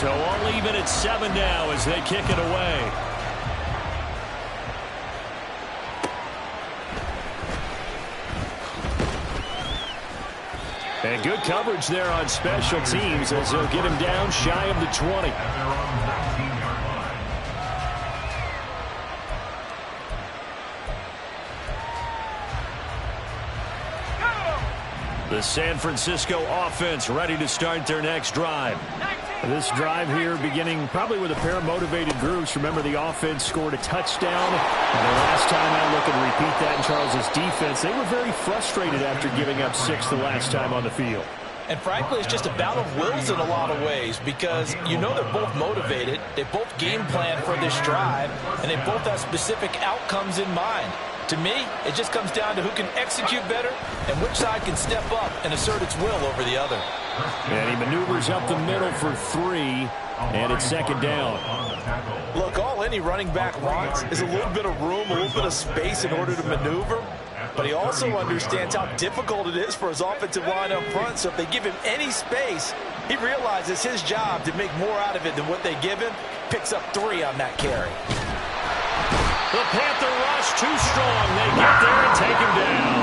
So all even at 7 now as they kick it away. And good coverage there on special teams as they'll get him down shy of the 20. The San Francisco offense ready to start their next drive. This drive here beginning probably with a pair of motivated groups. Remember, the offense scored a touchdown. And the last time I look and repeat that in Charles' defense, they were very frustrated after giving up 6 the last time on the field. And frankly, it's just a battle of wills in a lot of ways because you know they're both motivated. They both game plan for this drive, and they both have specific outcomes in mind. To me, it just comes down to who can execute better and which side can step up and assert its will over the other. And he maneuvers up the middle for 3, and it's second down. Look, all any running back wants is a little bit of room, a little bit of space in order to maneuver. But he also understands how difficult it is for his offensive line up front. So if they give him any space, he realizes his job to make more out of it than what they give him. Picks up 3 on that carry. The Panther rush too strong. They get there and take him down.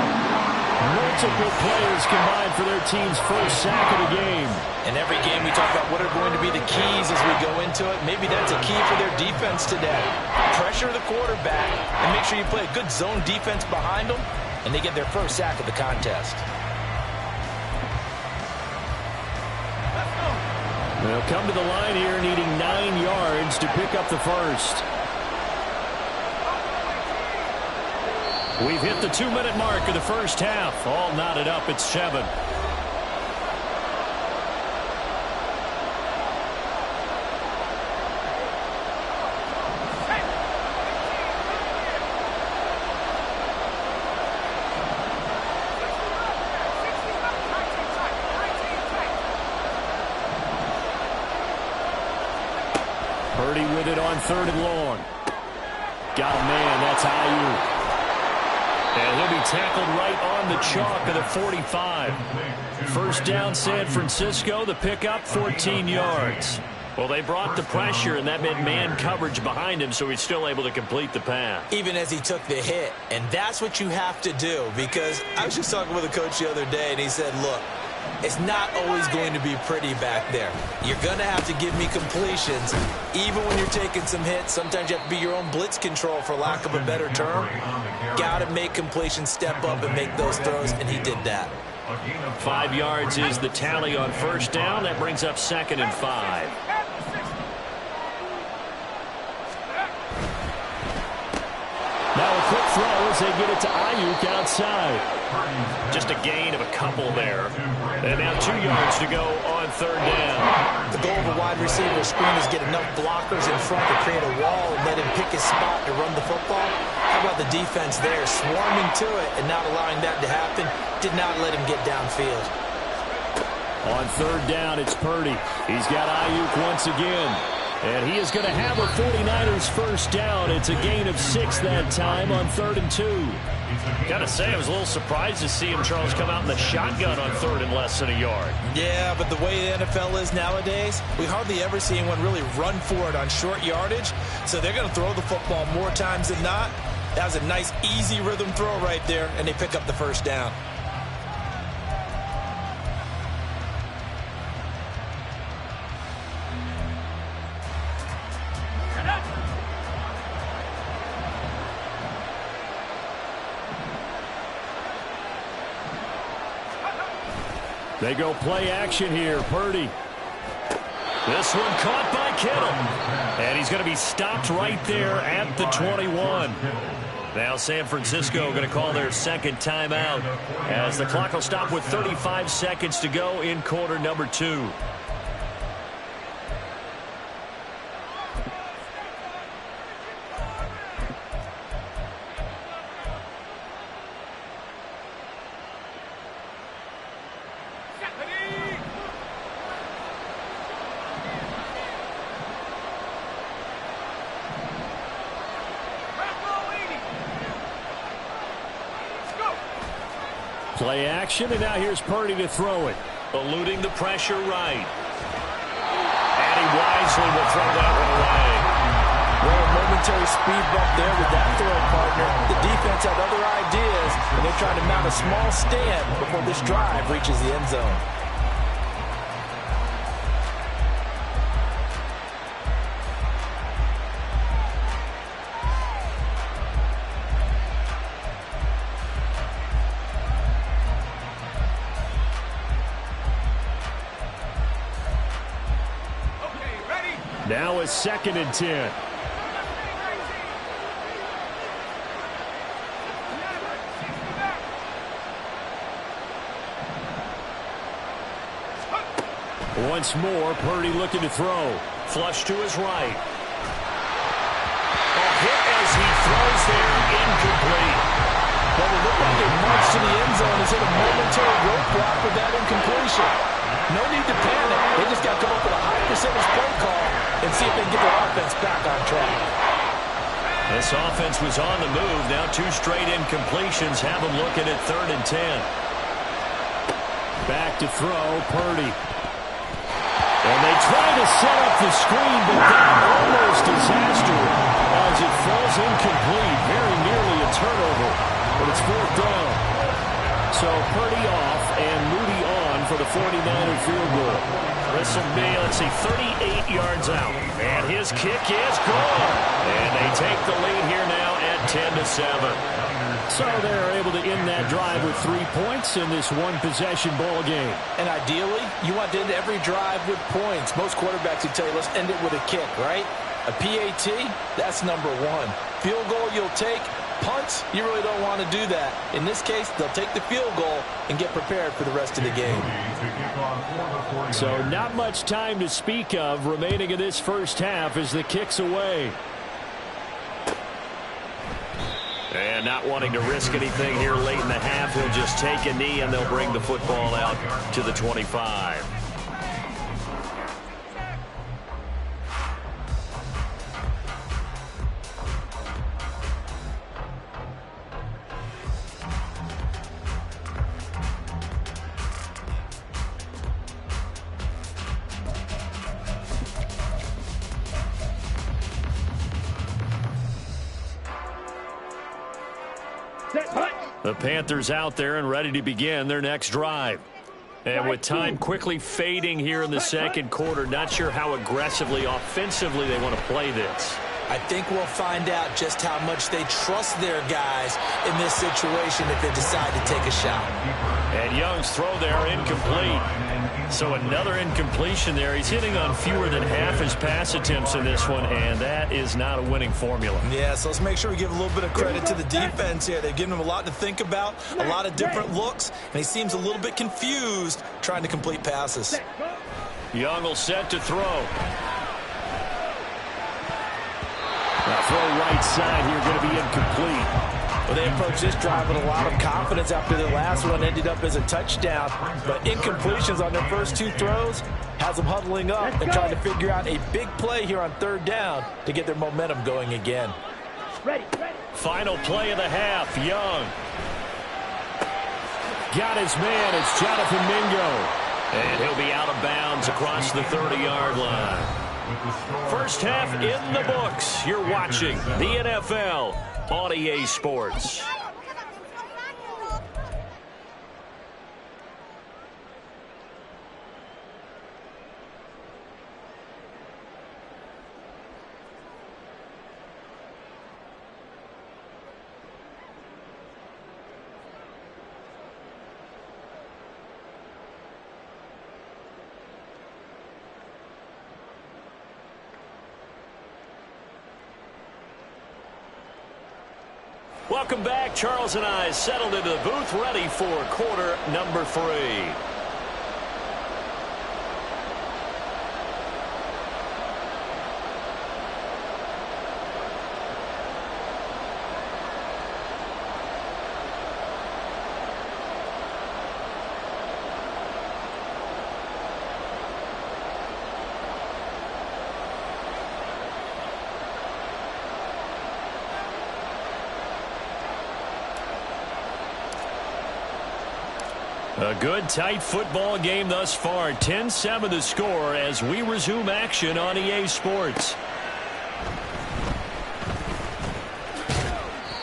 Multiple players combined for their team's first sack of the game. In every game we talk about what are going to be the keys as we go into it. Maybe that's a key for their defense today. Pressure the quarterback and make sure you play a good zone defense behind them, and they get their first sack of the contest. They'll come to the line here needing 9 yards to pick up the first. We've hit the 2-minute mark of the first half. All knotted up at 7. Purdy with it on 3rd and long. Got a man. That's Ayuk. And he'll be tackled right on the chalk of the 45. First down, San Francisco. The pickup, 14 yards. Well, they brought the pressure, and that meant man coverage behind him, so he's still able to complete the pass. Even as he took the hit. And that's what you have to do, because I was just talking with a coach the other day, and he said, look, it's not always going to be pretty back there. You're going to have to give me completions. Even when you're taking some hits, sometimes you have to be your own blitz control, for lack of a better term. Got to make completions, step up and make those throws, and he did that. 5 yards is the tally on first down. That brings up 2nd and 5. Now a quick throw as they get it to Ayuk outside. Just a gain of a couple there. And now 2 yards to go on 3rd down. The goal of a wide receiver screen is get enough blockers in front to create a wall and let him pick his spot to run the football. How about the defense there, swarming to it and not allowing that to happen? Did not let him get downfield. On 3rd down, it's Purdy. He's got Ayuk once again. And he is going to have a 49ers first down. It's a gain of 6 that time on 3rd and 2. Got to say, I was a little surprised to see him, Charles, come out in the shotgun on 3rd and less than a yard. Yeah, but the way the NFL is nowadays, we hardly ever see anyone really run for it on short yardage. So they're going to throw the football more times than not. That was a nice, easy rhythm throw right there, and they pick up the first down. They go play action here. Purdy. This one caught by Kittle. And he's going to be stopped right there at the 21. Now San Francisco going to call their 2nd timeout as the clock will stop with 35 seconds to go in quarter number 2. Play action, and now here's Purdy to throw it. Eluding the pressure right. And he wisely will throw that one away. Well, a momentary speed bump there with that throw, partner. The defense had other ideas, and they're trying to mount a small stand before this drive reaches the end zone. Now a 2nd and 10. Once more, Purdy looking to throw. Flush to his right. A hit as he throws there, incomplete. Well, it looked like they marched to the end zone as hit a momentary roadblock with that incompletion. No need to panic. They just got to come up with a high percentage play call and see if they can get their offense back on track. This offense was on the move. Now 2 straight incompletions have them looking at 3rd and 10. Back to throw, Purdy. And they try to set up the screen, but that almost disaster as it falls incomplete. Very nearly a turnover, but it's 4th down. So Purdy off and Moody on for the 49er field goal. This will be, let's see, 38 yards out. And his kick is good. And they take the lead here now at 10-7. So they're able to end that drive with 3 points in this one-possession ball game. And ideally, you want to end every drive with points. Most quarterbacks would tell you, let's end it with a kick, right? A PAT, that's number 1. Field goal you'll take. Punts, you really don't want to do that. In this case, they'll take the field goal and get prepared for the rest of the game. So not much time to speak of remaining in this first half as the kick's away. And not wanting to risk anything here late in the half, he'll just take a knee and they'll bring the football out to the 25. The Panthers out there and ready to begin their next drive. And with time quickly fading here in the second quarter, not sure how aggressively, offensively they want to play this. I think we'll find out just how much they trust their guys in this situation if they decide to take a shot. And Young's throw there incomplete. So another incompletion there. He's hitting on fewer than half his pass attempts in this one, and that is not a winning formula. Yeah, so let's make sure we give a little bit of credit to the defense here. They've given him a lot to think about, a lot of different looks, and he seems a little bit confused trying to complete passes. Young will set to throw. Now throw right side here, going to be incomplete. Well, they approached this drive with a lot of confidence after the last one ended up as a touchdown. But incompletions on their first 2 throws has them huddling up and trying to figure out a big play here on 3rd down to get their momentum going again. Ready. Final play of the half, Young. Got his man, it's Jonathan Mingo. And he'll be out of bounds across the 30-yard line. First half in the books. You're watching the NFL on EA Sports. Welcome back. Charles and I settled into the booth, ready for quarter number 3. A good, tight football game thus far. 10-7 the score as we resume action on EA Sports.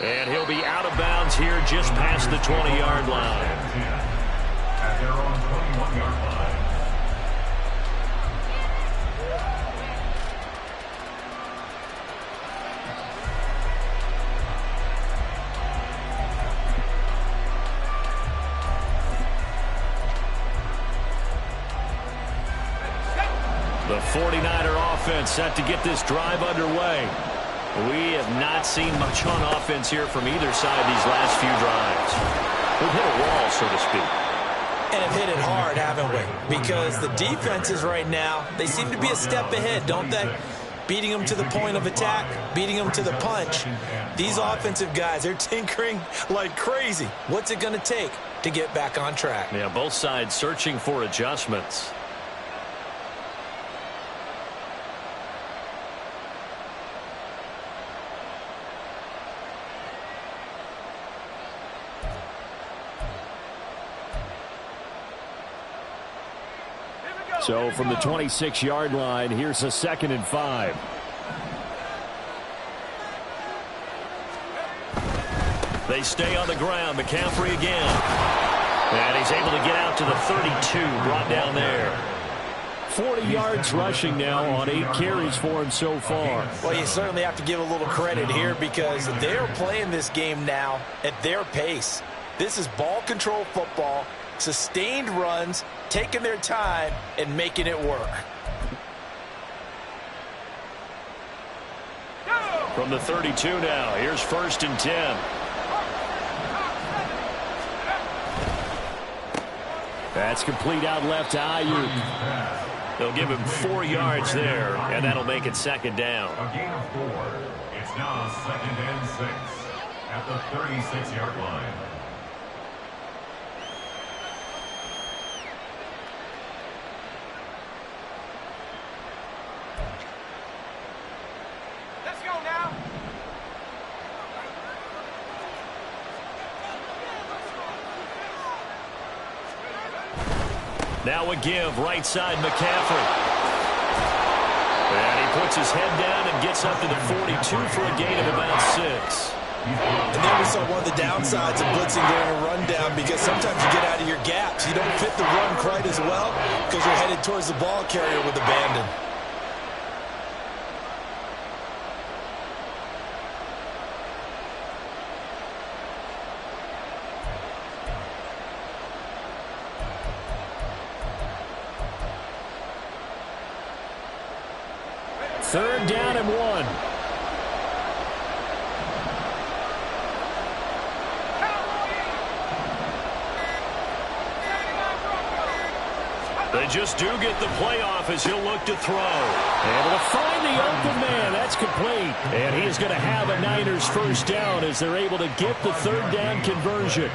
And he'll be out of bounds here just past the 20-yard line. At their own 21-yard line. The 49er offense set to get this drive underway. We have not seen much on offense here from either side these last few drives. We've hit a wall, so to speak. And have hit it hard, haven't we? Because the defenses right now, they seem to be a step ahead, don't they? Beating them to the point of attack, beating them to the punch. These offensive guys, they're tinkering like crazy. What's it going to take to get back on track? Yeah, both sides searching for adjustments. So from the 26-yard line, here's a 2nd and 5. They stay on the ground. McCaffrey again. And he's able to get out to the 32, brought down there. 40 yards rushing now on 8 carries for him so far. Well, you certainly have to give a little credit here because they're playing this game now at their pace. This is ball control football. Sustained runs, taking their time, and making it work. From the 32 now, here's 1st and 10. That's complete out left to Ayuk. They'll give him 4 yards there, and that'll make it 2nd down. A gain of 4. It's now 2nd and 6 at the 36-yard line. Now a give, right side, McCaffrey. And he puts his head down and gets up to the 42 for a gain of about 6. And then we saw one of the downsides of blitzing during a rundown because sometimes you get out of your gaps. You don't fit the run quite as well because you're headed towards the ball carrier with abandon. Third down and 1. They just do get the playoff as he'll look to throw. Able to find the open man. That's complete. And he is going to have a Niners first down as they're able to get the 3rd down conversion.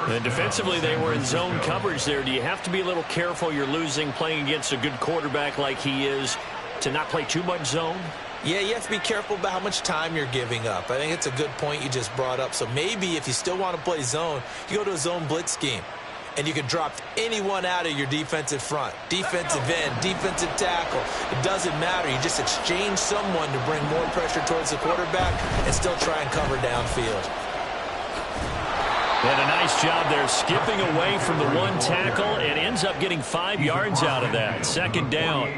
And defensively, they were in zone coverage there. Do you have to be a little careful? You're losing playing against a good quarterback like he is to not play too much zone? Yeah, you have to be careful about how much time you're giving up. I think it's a good point you just brought up. So maybe if you still want to play zone, you go to a zone blitz scheme. And you can drop anyone out of your defensive front. Defensive end, defensive tackle. It doesn't matter. You just exchange someone to bring more pressure towards the quarterback and still try and cover downfield. And a nice job there skipping away from the one tackle and ends up getting 5 yards out of that. 2nd down.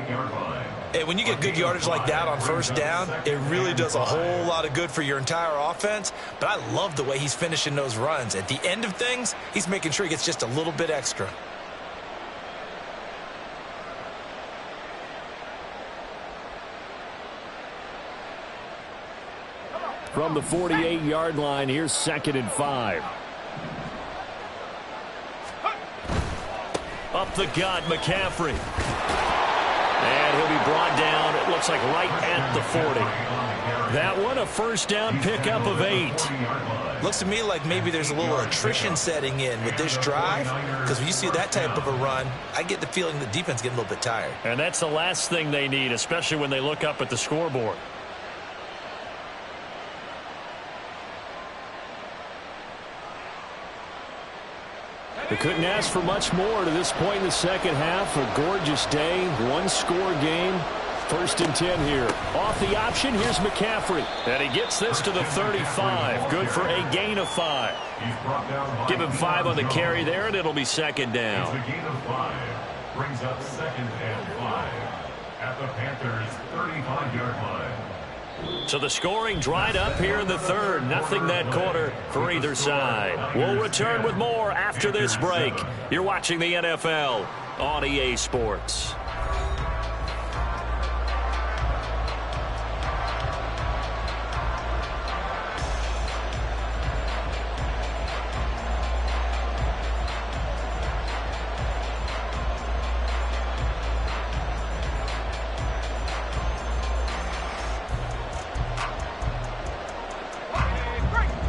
And when you get good yardage like that on 1st down, it really does a whole lot of good for your entire offense. But I love the way he's finishing those runs. At the end of things, he's making sure he gets just a little bit extra. From the 48-yard line, here's 2nd and 5. Up the gut, McCaffrey. And he'll be brought down, it looks like right at the 40. That one, a 1st down pickup of 8. Looks to me like maybe there's a little attrition setting in with this drive, because when you see that type of a run, I get the feeling the defense getting a little bit tired. And that's the last thing they need, especially when they look up at the scoreboard. They couldn't ask for much more to this point in the second half. A gorgeous day, one-score game. 1st and 10 here. Off the option, here's McCaffrey. And he gets this to the 35. Good for a gain of 5. Give him 5 on the carry there, and it'll be 2nd down. It's a gain of 5. Brings up 2nd and 5 at the Panthers' 35-yard line. So the scoring dried up here in the 3rd. Nothing that quarter for either side. We'll return with more after this break. You're watching the NFL on EA Sports.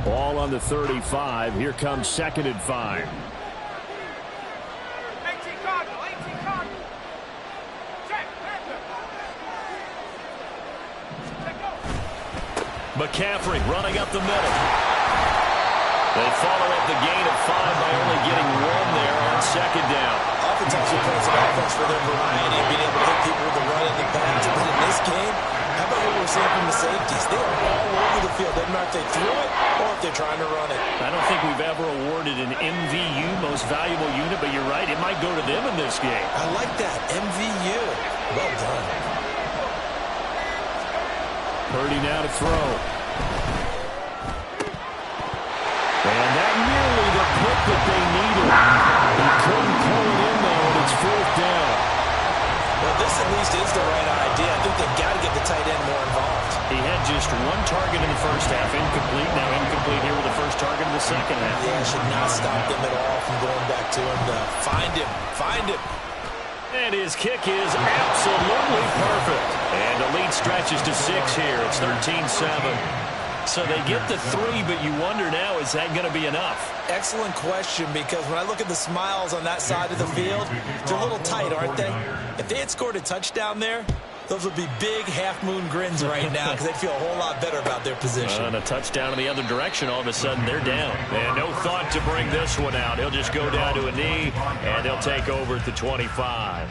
Ball on the 35. Here comes 2nd and 5. McCaffrey running up the middle. They follow up the gain of 5 by only getting 1 there on 2nd down. Oftentimes we play some offense for their variety and being able to hit people with the run and the pass. But in this game, how about what we're seeing from the safeties? They are all over the field. Doesn't matter if they throw it or if they're trying to run it. I don't think we've ever awarded an MVU, most valuable unit, but you're right, it might go to them in this game. I like that, MVU. Well done. Purdy now to throw. And that nearly the pick that they needed. He couldn't pull it in, though, and it's 4th down. Well, this at least is the right idea. I think they've got to get the tight end more involved. He had just 1 target in the first half, incomplete. Now incomplete here with the first target in the second half. Yeah, it should not stop them at all from going back to him. Find him. Find him. And his kick is absolutely perfect. And the lead stretches to 6 here. It's 13-7. So they get the 3, but you wonder now, is that going to be enough? Excellent question, because when I look at the smiles on that side of the field, they're a little tight, aren't they? If they had scored a touchdown there, those would be big half-moon grins right now because they'd feel a whole lot better about their position. And a touchdown in the other direction, all of a sudden they're down. And no thought to bring this one out. He'll just go down to a knee, and they'll take over at the 25.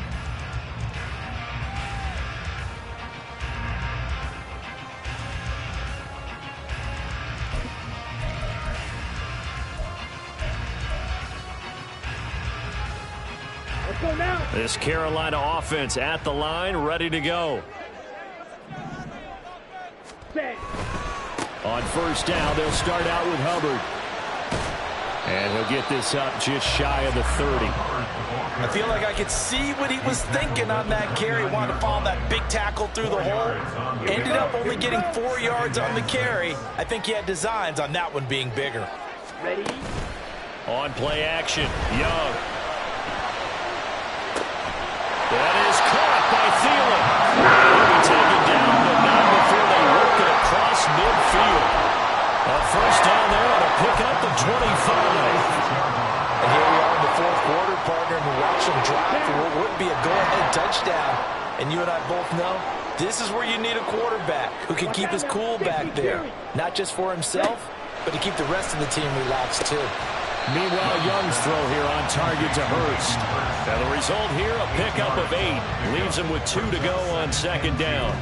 This Carolina offense at the line, ready to go. On 1st down, they'll start out with Hubbard. And he'll get this up just shy of the 30. I feel like I could see what he was thinking on that carry. Wanted to follow that big tackle through the hole. Ended up only getting 4 yards on the carry. I think he had designs on that one being bigger. Ready? On play action, Young. That is caught by Thielen. He'll be taken down, but not before they work it across midfield. A 1st down there on a pickup of 25. And here we are in the 4th quarter, partner, and we watch them drive for what would be a go-ahead touchdown. And you and I both know this is where you need a quarterback who can keep his cool back there. Not just for himself, but to keep the rest of the team relaxed, too. Meanwhile, Young's throw here on target to Hurst. Now the result here, a pickup of 8. Leaves him with 2 to go on 2nd down.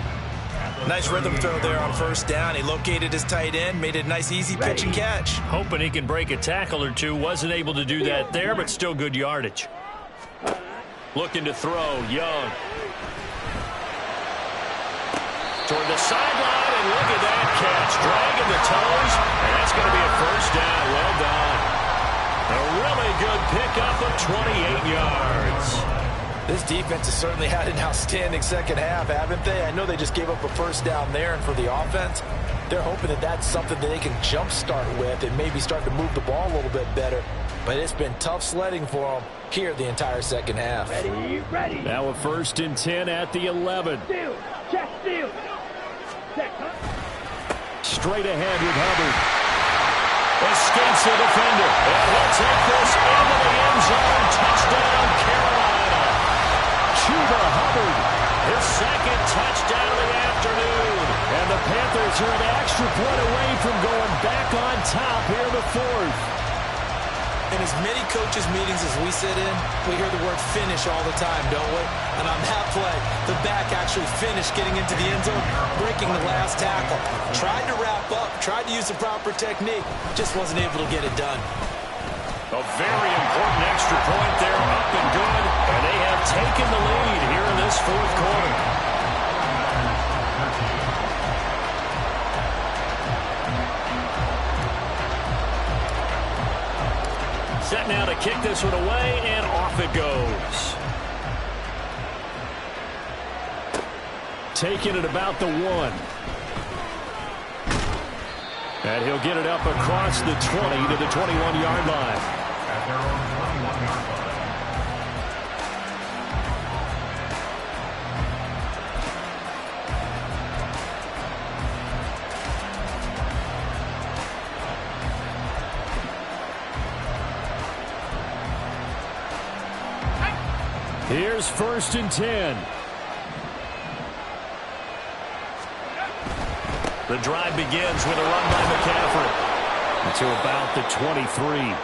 Nice rhythm throw there on 1st down. He located his tight end, made it a nice easy pitch and catch. Hoping he can break a tackle or two. Wasn't able to do that there, but still good yardage. Looking to throw, Young. Toward the sideline, and look at that catch. Dragging the toes, and that's going to be a 1st down. Well done. A really good pickup of 28 yards. This defense has certainly had an outstanding second half, haven't they? I know they just gave up a 1st down there, and for the offense, they're hoping that that's something that they can jumpstart with and maybe start to move the ball a little bit better. But it's been tough sledding for them here the entire second half. Ready, ready. Now a 1st and 10 at the 11. Steal, check, steal. Check. Straight ahead with Hubbard. Escapes the defender. And he'll take this into the end zone. Touchdown, Carolina. Chuba Hubbard, his 2nd touchdown of the afternoon. And the Panthers are an extra point away from going back on top here in the 4th. And in as many coaches' meetings as we sit in, we hear the word finish all the time, don't we? And on that play, the back actually finished getting into the end zone, breaking the last tackle. Tried to wrap up, tried to use the proper technique, just wasn't able to get it done. A very important extra point there, up and good, and they have taken the lead here in this fourth quarter. Set now to kick this one away, and off it goes. Taking it about the 1. And he'll get it up across the 20 to the 21-yard line. At their own 21-yard line. Here's 1st and 10. The drive begins with a run by McCaffrey to about the 23.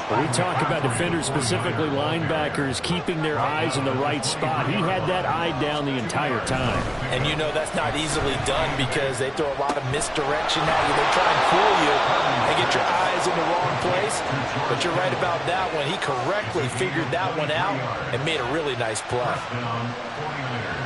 When we talk about defenders, specifically linebackers, keeping their eyes in the right spot, he had that eye down the entire time. And you know that's not easily done because they throw a lot of misdirection at you. They try and fool you and get your eyes in the wrong place. But you're right about that one. He correctly figured that one out and made a really nice play. Down 49ers.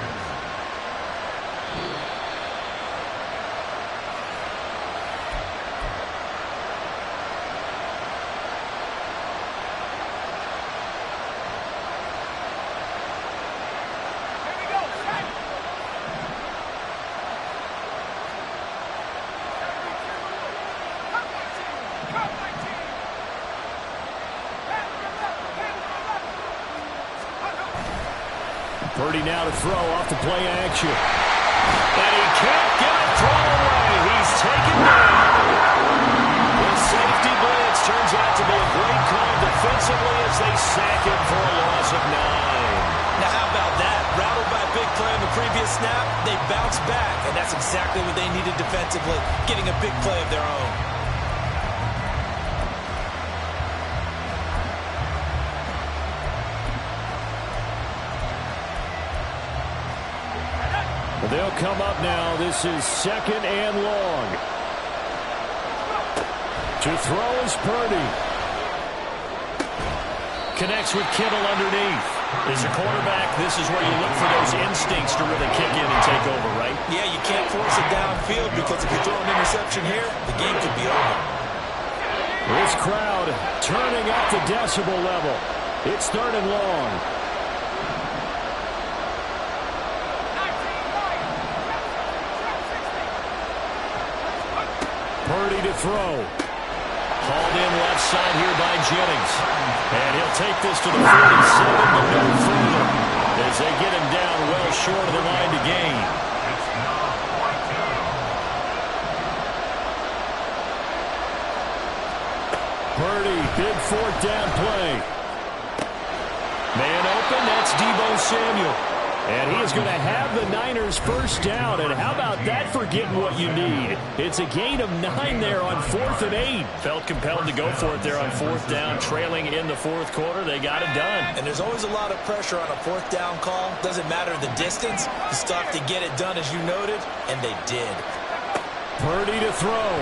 Purdy now to throw off the play action. And he can't get it thrown away. He's taken down. The safety blitz turns out to be a great call defensively as they sack him for a loss of 9. Now how about that? Rattled by a big play on the previous snap, they bounce back, and that's exactly what they needed defensively, getting a big play of their own. They'll come up now. This is 2nd and long. To throw is Purdy. Connects with Kittle underneath. As a quarterback, this is where you look for those instincts to really kick in and take over, right? Yeah, you can't force it downfield because if you throw an interception here, the game could be over. This crowd turning up the decibel level. It's 3rd and long. Purdy to throw. Hauled in left side here by Jennings. And he'll take this to the 47, but no further. As they get him down well short of the line to gain. Purdy, big 4th down play. Man open, that's Deebo Samuel. And he is going to have the Niners first down. And how about that for getting what you need? It's a gain of 9 there on 4th and 8. Felt compelled to go for it there on 4th down. Trailing in the 4th quarter, they got it done. And there's always a lot of pressure on a 4th down call. Doesn't matter the distance. You still have to get it done, as you noted, and they did. Purdy to throw.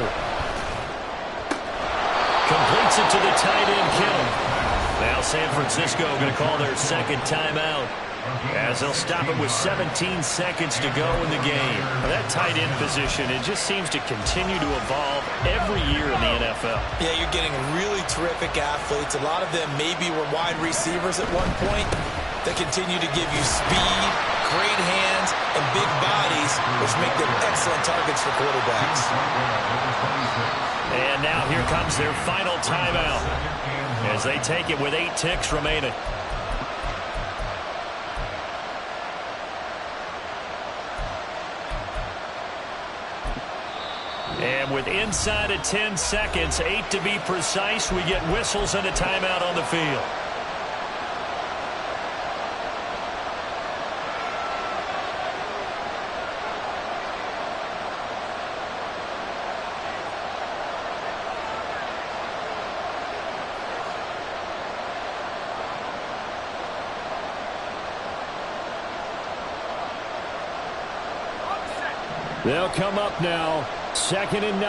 Completes it to the tight end, Kittle. Now San Francisco going to call their 2nd timeout, as they'll stop it with 17 seconds to go in the game. That tight end position, it just seems to continue to evolve every year in the NFL. Yeah, you're getting really terrific athletes. A lot of them maybe were wide receivers at one point. They continue to give you speed, great hands, and big bodies, which make them excellent targets for quarterbacks. And now here comes their final timeout, as they take it with 8 ticks remaining. And with inside of 10 seconds, 8 to be precise, we get whistles and a timeout on the field. They'll come up now, 2nd and 9.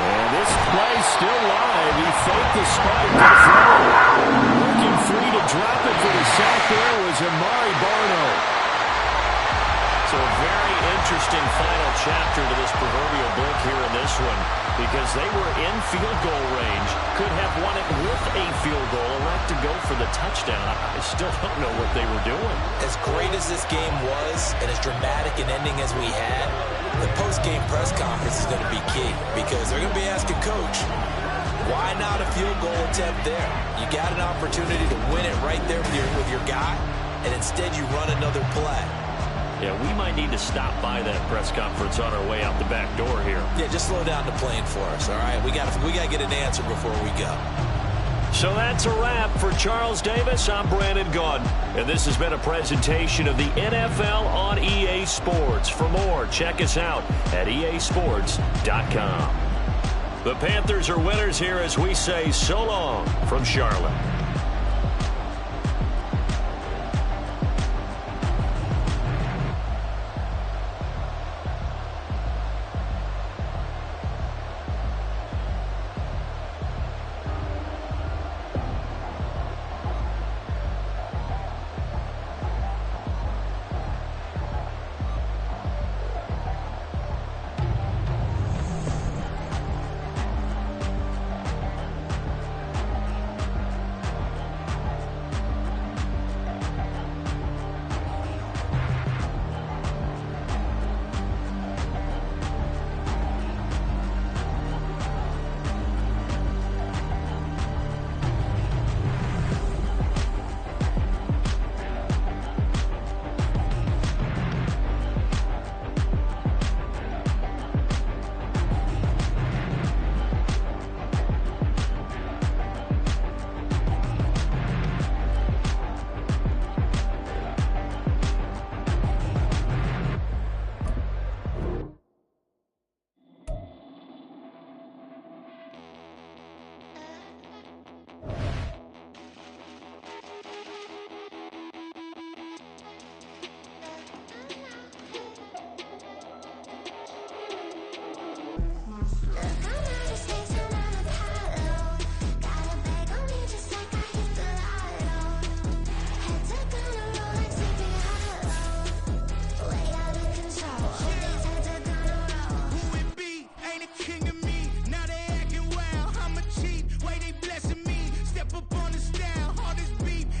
And this play still live. He faked the spike to throw. Working free to drop it for the sack there was Amari Barno. So a very interesting final chapter to this proverbial book here in this one, because they were in field goal range, could have won it with a field goal, elect to go for the touchdown. I still don't know what they were doing. As great as this game was, and as dramatic an ending as we had, the post-game press conference is going to be key, because they're going to be asking Coach, why not a field goal attempt there? You got an opportunity to win it right there with your guy, and instead you run another play. Yeah, we might need to stop by that press conference on our way out the back door here. Yeah, just slow down the plane for us, all right? We got to get an answer before we go. So that's a wrap for Charles Davis. I'm Brandon Gaudin, and this has been a presentation of the NFL on EA Sports. For more, check us out at easports.com. The Panthers are winners here as we say so long from Charlotte.